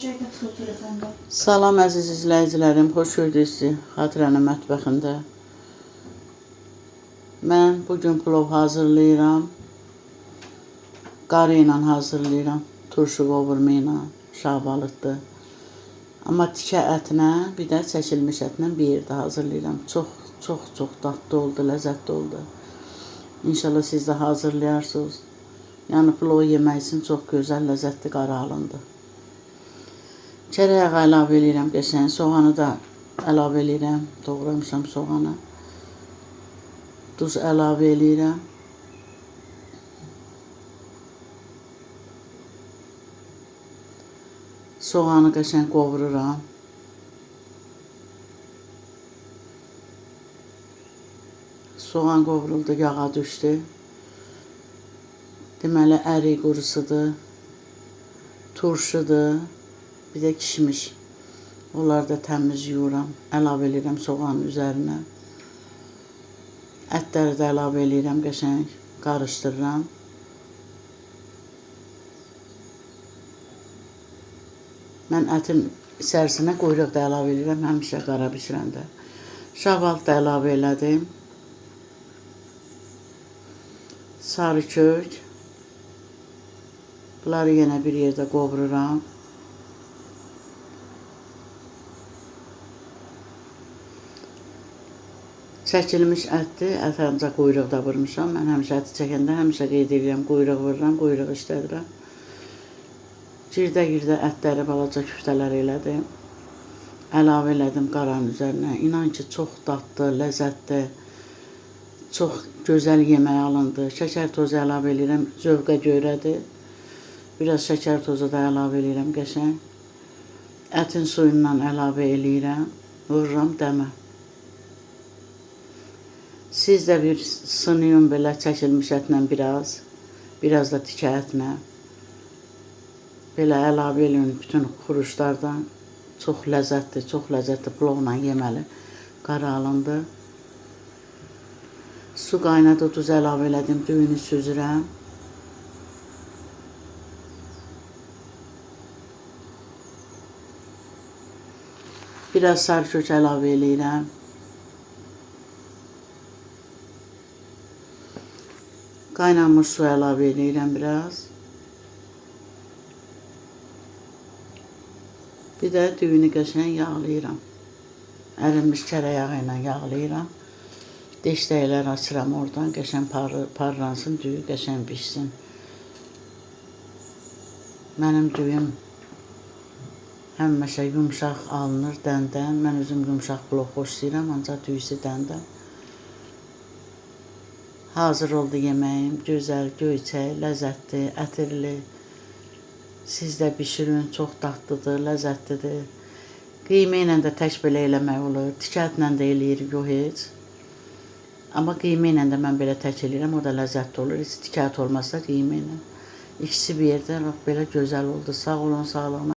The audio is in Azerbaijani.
Salam əziz izləyicilərim, xoş gördük sizi Xatirənin mətbəxində. Mən bugün plov hazırlayıram. Qarı ilə hazırlayıram, turşu qovurma ilə, şabalıddır. Amma tikə ətlə, bir də çəkilmiş ətlə bir yerdə hazırlayıram. Çox dadlı oldu, ləzzətli oldu. İnşallah siz də hazırlayarsınız. Yəni plov yemək üçün çox gözəl, ləzzətli qara alındı. Çərək yağı əlavə edirəm qəşəng, soğanı da əlavə edirəm, doğramışam soğanı. Duz əlavə edirəm. Soğanı qəşəng qovururam. Soğan qovruldu, yağa düşdü. Deməli, ərik qurusudur, turşudur, bir də kişmiş. Onları da təmiz yuyuram, əlavə edirəm soğanın üzərinə. Ətləri də əlavə edirəm, qəşəng qarışdırıram. Mən ətin içərisinə quyruq da əlavə edirəm, həmişə qara bişirəndə. Şabalıq da əlavə elədim. Sarı kök. Bunları yenə bir yerdə qovururam. Çəkilmiş ətdir, ət ancaq quyruqda vurmuşam. Mən həmişə əti çəkəndə həmişə qeyd edirəm, quyruq vururam, quyruq işlədirəm. Girdə ətləri balaca küftələr elədim. Əlavə elədim qaranın üzərinə. İnan ki, çox dadlı, ləzzətli, çox gözəl yemək alındı. Şəkər tozu əlavə edirəm, zövqə görədir. Biraz şəkər tozu da əlavə edirəm, qəşəng. Ətin suyundan əlavə edirəm, vururam dəmə. Siz də bir sınıyın belə çəkilmiş ətlə biraz da tikə ətlə. Belə əlavə edin bütün xuruşlardan. Çox ləzzətli plovla yeməli. Qara alındı. Su qaynadı, duz əlavə elədim, düyünü süzürəm. Biraz sarı kök əlavə eləyirəm. Qaynanmış su əlavə edirəm biraz. Bir də düyünü qəşəng yağlayıram. Ərinmiş çərək yağı ilə yağlayıram. Deşdəklər açıram oradan, qəşəng parlansın, düyü qəşəng pişsin. Mənim düyüm həmişə yumşaq alınır, dəndən. Mən özüm yumşaq plov xoşlayıram, ancaq düyüsü dəndən. Hazır oldu yeməyim, gözəl, göyçək, ləzzətli, ətirli. Siz də bişirin, çox dadlıdır, ləzzətlidir. Qiyma ilə də tək belə eləmək olur, tikə ətlə də eləyirik, yox heç. Amma qiyma ilə də mən belə tək eləyirəm, o da ləzzətli olur. Heç tikə ət olmazsa qiyma ilə. İkisi bir yerdə belə gözəl oldu. Sağ olun, sağlığına.